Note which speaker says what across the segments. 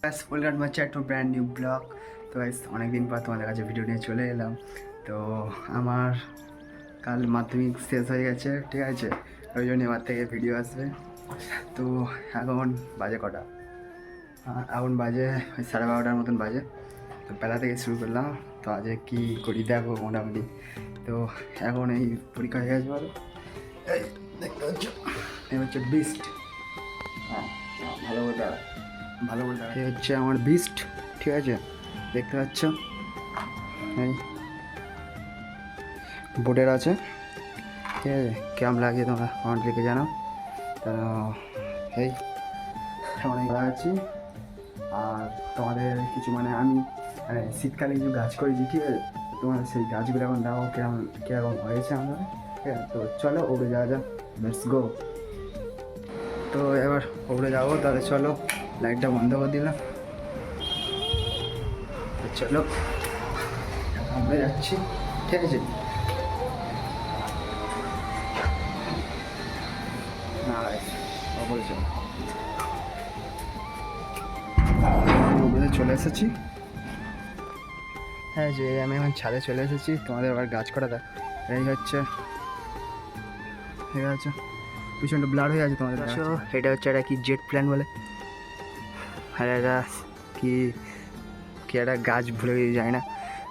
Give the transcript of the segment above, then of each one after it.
Speaker 1: Welcome my chat two brand new blog. তো guys অনেকদিন পর তোমাদের কাছে ভিডিও নিয়ে চলে এলাম। তো আমার কাল মাধ্যমিক শেষ হয়ে গেছে, ঠিক আছে, ওই জন্য এবার থেকে ভিডিও আসবে। তো এখন বাজে কটা, এখন বাজে ওই 12:30 মতন বাজে। তো বেলা থেকে শুরু করলাম। তো আজকে কী করি দেখো মোটামুটি। তো এখন এই পরীক্ষা হয়ে গেছে বলো, এই দেখতে পাচ্ছ এই হচ্ছে বিস্ট। হ্যাঁ, ভালো কথা, ভালো বলতে এই হচ্ছে আমার বিস্ট, ঠিক আছে, দেখতে পাচ্ছ এই বোর্ডের আছে, ঠিক আছে, কেমন লাগে তোমরা কমেন্ট লিখে জানাও। তো এই অনেক আছি। আর তোমাদের কিছু আমি শীতকালে কিছু গাছ করেছি, ঠিক আছে, তোমাদের সেই গাছগুলো এখন দেখো কীরকম হয়েছে আমাদের, ঠিক আছে। তো চলো ওপরে যাওয়া যাক, লেটস গো। তো এবার ওপরে যাবো, তাহলে চলো, লাইটটা বন্ধ করে দিলাম। চলো আমরা যাচ্ছি, ঠিক আছে। চলে এসেছি, হ্যাঁ, যে আমি এখন ছাদে চলে এসেছি। তোমাদের আবার গাছ করা দেখ, এই হচ্ছে, ঠিক আছে, পিছনটা ব্লার হয়ে আছে তোমাদের। এটা হচ্ছে একটা কি জেট প্ল্যান বলে, আর এটা কি কি একটা গাছ ভুলে যায় না।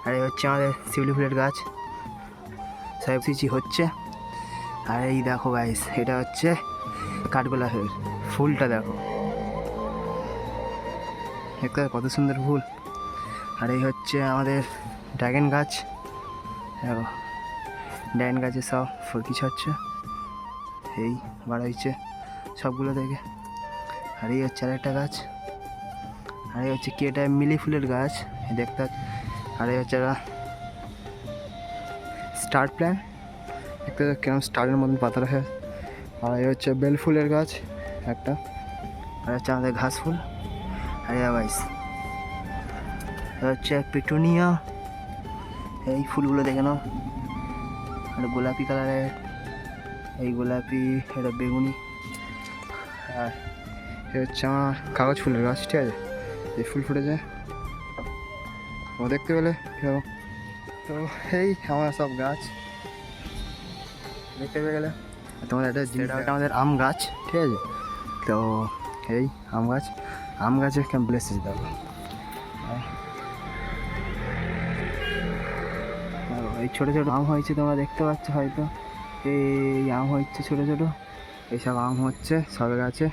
Speaker 1: আর এই হচ্ছে আমাদের শিউলি ফুলের গাছ, সব কিছু হচ্ছে। আর এই দেখো গাইস, এটা হচ্ছে কাঠগোলাপের ফুলটা, দেখো একটা কত সুন্দর ফুল। আর এই হচ্ছে আমাদের ড্রাগন গাছ, দেখো ড্রাগন গাছে সব ফুল কিছু হচ্ছে, এই বড় হয়েছে সবগুলো থেকে। আর এই হচ্ছে আরেকটা গাছ, আর এই হচ্ছে কি এটা মিলি ফুলের গাছ দেখতে। আর এই হচ্ছে স্টার প্ল্যান, দেখতে কেমন স্টারের মতন পাতা রাখে। আর এই হচ্ছে বেল ফুলের গাছ একটা, আর হচ্ছে আমাদের ঘাস ফুল। আর গাইস হচ্ছে পিটুনিয়া, এই ফুলগুলো দেখে নাও, আর গোলাপি কালারের, এই গোলাপি, এটা বেগুনি। আর এ হচ্ছে আমার কাগজ ফুলের গাছ, ঠিক আছে, এই ফুল ফুটেছে ও দেখতে পেলে কীরকম। তো এই আমার সব গাছ দেখতে পেয়ে গেলে। তোমাদের একটা জিনিসটা আমাদের আম গাছ, ঠিক আছে। তো এই আম গাছে কেমন ব্লেসেস দেখো, এই ছোটো ছোটো আম হয়েছে, তোমরা দেখতে পাচ্ছ হয়তো, এই আম হচ্ছে ছোটো ছোটো, এইসব আম হচ্ছে সবে গাছে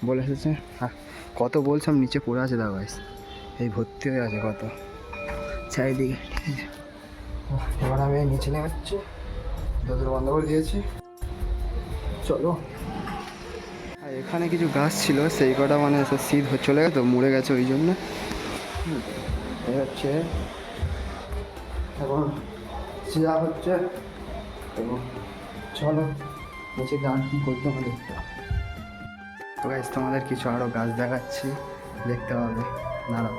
Speaker 1: বলে এসেছে। আর কত বলছিলাম নিচে পড়ে আছে দেখো গাইস, এই ভর্তি হয়ে আছে কত চারিদিকে, ঠিক আছে। এবার আমি নিচে নেমে যাচ্ছি, দরজা বন্ধ করে দিয়েছি, চলো। আর এখানে কিছু গাছ ছিল, সেই কটা সব শীত চলে গেছে তো মরে গেছে, ওই জন্য এই হচ্ছে এখন যা হচ্ছে। এবং চলো নিচে গান কী করতে হবে দেখতে। তো গাছ তোমাদের কিছু আরও গাছ দেখাচ্ছি, দেখতে হবে, দাঁড়াও।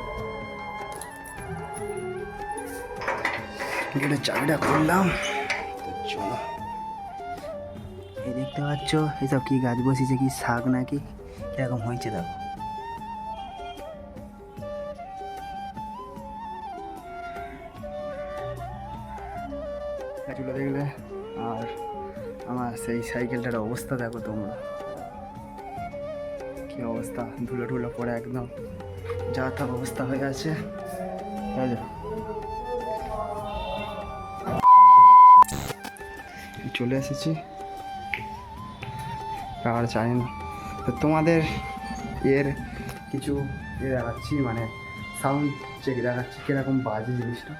Speaker 1: গেটের চাবিটা খুললাম, তো চলো। এই দেখতে পাচ্ছ এসব কি গাছ বসিয়েছে, কি শাক নাকি কিরকম হয়েছে দেখো। গাছগুলো দেখলে। আর আমার সেই সাইকেলটার অবস্থা দেখো তোমরা, কি অবস্থা, ধুলো টুলো পড়ে একদম যা তা অবস্থা হয়ে আছে। চলে এসেছি, আর চাই না। তো তোমাদের এর কিছু দেখাচ্ছি, সাউন্ড চেক দেখাচ্ছি কীরকম বাজে জিনিসটা,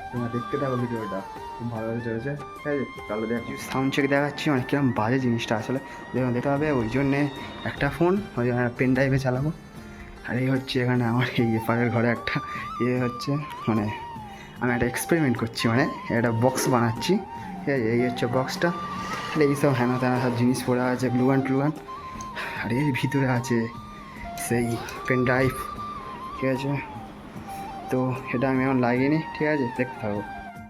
Speaker 1: তোমরা দেখতে থাকো ভিডিওটা, খুব ভালোভাবে চলেছে, ঠিক আছে। তাহলে দেখো সাউন্ড চেক দেখাচ্ছি, কীরকম বাজে জিনিসটা আসলে দেখুন দেখতে হবে। ওই জন্যে একটা ফোন, ওই জন্য পেন ড্রাইভে চালাবো। আর এই হচ্ছে এখানে আমার এই এপারের ঘরে একটা হচ্ছে, আমি একটা এক্সপেরিমেন্ট করছি, একটা বক্স বানাচ্ছি, ঠিক আছে। এই হচ্ছে বক্সটা, আর এইসব হ্যানা ত্যানা সব জিনিস পড়ে আছে, গ্লুগান ট্লুগান। আর এর ভিতরে আছে সেই পেন ড্রাইভ, ঠিক আছে। তো এটা আমি এখন লাগিয়ে, ঠিক আছে, দেখতে থাকবো,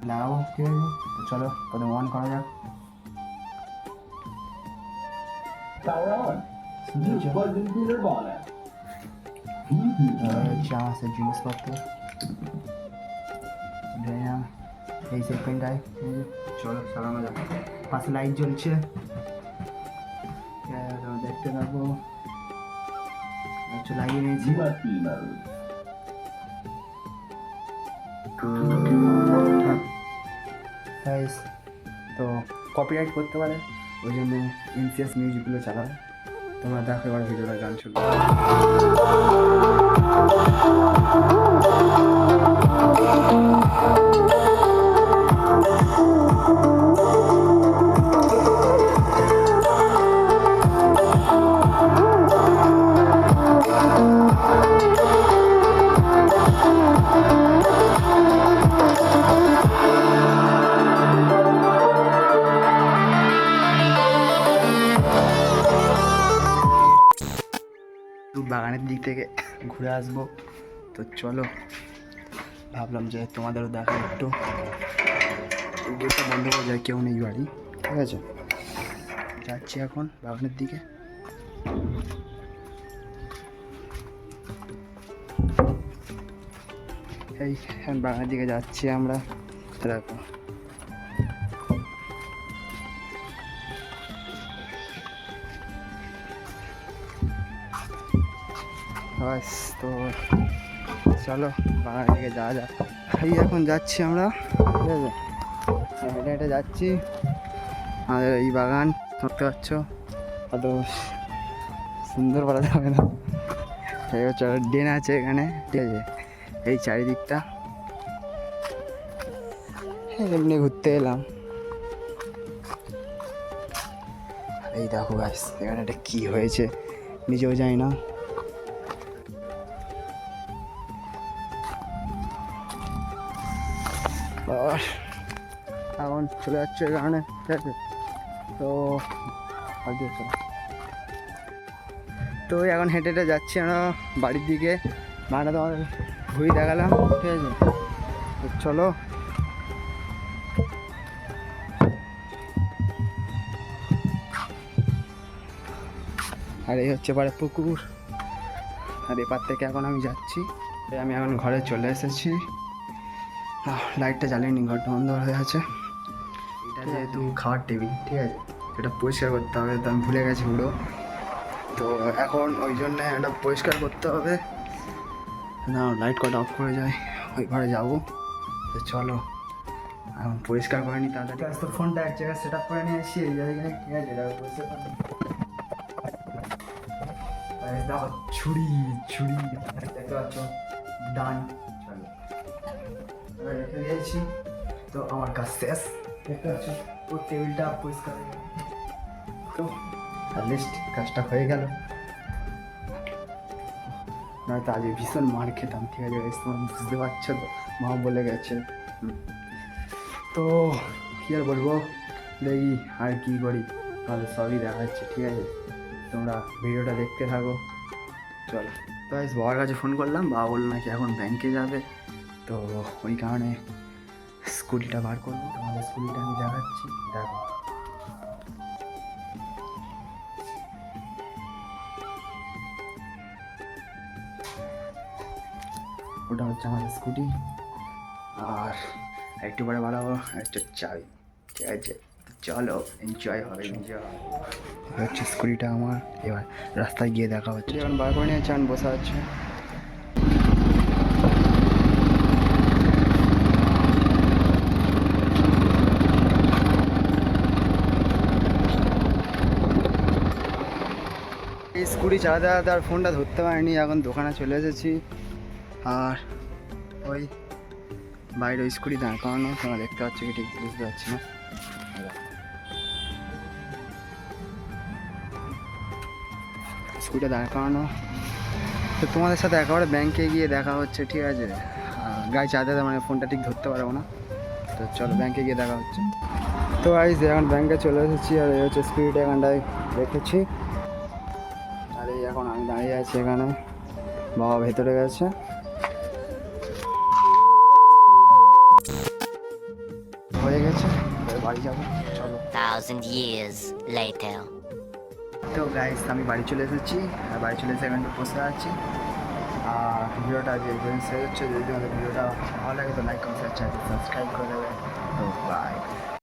Speaker 1: লাগাবো, ঠিক আছে। তো চলো প্রথমে অন করা যাক। হচ্ছে জিনিসপত্র ড্রাম, এই যে পেন ড্রাইভ। চলো চালানো যাক। পাশে লাইট জ্বলছে, দেখতে পাবো। আচ্ছা লাগিয়ে নিয়েছি। তো কপিরাইট করতে পারে, ওই জন্য ইনসিয়াস মিউজিকগুলো চালাও। তোমরা দেখো এবার ভিডিওটা গান শুরু। বাগানের দিক থেকে ঘুরে আসবো, তো চলো ভাবলাম যে তোমাদেরও দেখা একটু। গেটটা বন্ধ করে যায়, কেউ নেই বাড়ি, ঠিক আছে। যাচ্ছি এখন বাগানের দিকে। এই বাগানের দিকে যাচ্ছি আমরা, দেখো। বাস, তো চলো বাগানের দিকে যাওয়া যাক। এই এখন যাচ্ছি আমরা, ঠিক আছে। হেঁটে হেঁটে যাচ্ছি। আমাদের এই বাগান দেখতে পাচ্ছ, অত সুন্দর বলা যাবে না। এই হচ্ছে ড্রেন আছে এখানে, ঠিক আছে। এই চারিদিকটা এমনি ঘুরতে এলাম। এই দেখো গাইস, এখানে একটা কি হয়েছে নিজেও জানি না। আর এখন চলে যাচ্ছে এখানে, ঠিক আছে। তো এখন হেঁটে হেঁটে যাচ্ছি আমরা বাড়ির দিকে। বাড়িটা তোমাদের ঘুরে দেখালাম, ঠিক আছে। তো চলো। আর এই হচ্ছে পারে পুকুর, আর এপার থেকে এখন আমি যাচ্ছি। আমি এখন ঘরে চলে এসেছি। লাইটটা জ্বালিয়ে, ঘরটা বন্ধ হয়ে আছে। এটা যেহেতু খাওয়ার টেবিল, ঠিক আছে, এটা পরিষ্কার করতে হবে, তো আমি ভুলে গেছি পুরো। তো এখন ওই জন্যে এটা পরিষ্কার করতে হবে। না লাইট কটা অফ করে যায়, ওই ঘরে যাবো। তো চলো এখন পরিষ্কার করে নিই তাড়াতাড়ি। আজ তো ফোনটা এক জায়গায় সেট আপ করে নিয়ে আসি, এই জায়গায়, ঠিক আছে। দেখো ছুরি ছুরি দেখতে পাচ্ছ, ডান। চলো রেখে দিয়েছি, তো আমার কাজ শেষ। দেখতে পাচ্ছ ও টেবিলটা পরিষ্কার হয়ে গেল, তো লিস্ট কাজটা হয়ে গেল। নয়তো আজ ভীষণ মার খেতাম, ঠিক আছে। তোমার বুঝতে পারছো তো, মা বলে গেছে। তো কী আর বলবো, দেখি আর কী করি, তাহলে সবই দেখাচ্ছি, ঠিক আছে। তোমরা ভিডিওটা দেখতে থাকো, চলো। তো বাবার কাছে ফোন করলাম, বাবা বললো নাকি এখন ব্যাংকে যাবে, তো ওই কারণে স্কুটিটা বার করবো। তোমাদের স্কুটিটা আমি দেখাচ্ছি, দেখো। ওটা হচ্ছে আমাদের স্কুটি, আর একটু পরে বাড়াবো একটা চাবি, ঠিক আছে। চলো এনজয় হবে, এনজয় হবে। হচ্ছে স্কুটিটা আমার, এবার রাস্তায় গিয়ে দেখা হচ্ছে। এখন বার করে নিয়েছে, আমি বসে আছে। এই স্কুটি চালাতে চালাতে আর ফোনটা ধরতে পারিনি, এখন দোকানে চলে এসেছি। আর ওই বাইরে ওই স্কুটি দাঁড় করানো, তোমরা দেখতে পাচ্ছ কি ঠিক বুঝতে পারছি না। স্কুটিটা দাঁড় করানো, তো তোমাদের সাথে একেবারে ব্যাংকে গিয়ে দেখা হচ্ছে, ঠিক আছে। গাড়ি চালাতে মানে ফোনটা ঠিক ধরতে পারবো না, তো চলো ব্যাংকে গিয়ে দেখা হচ্ছে। তো গাইস এখন ব্যাংকে চলে এসেছি, আর এই হচ্ছে স্কুটিটা এখানটায় রেখেছি। আর এই এখন আমি দাঁড়িয়ে আছি এখানে, বাবা ভেতরে গেছে। হয়ে গেছে, বাড়ি যাবো, চলো।
Speaker 2: 1,000 years later.
Speaker 1: তো গাইস আমি বাড়ি চলে এসেছি, আর বাড়ি চলে এসে এখানটা বসে আছি। ভিডিওটা আজ এই পর্যন্ত শেষ হচ্ছে। যদি তোমাদের ভিডিওটা ভালো লাগে তো লাইক কমেন্ট চ্যানেল সাবস্ক্রাইব করে দেবে। তো বাই।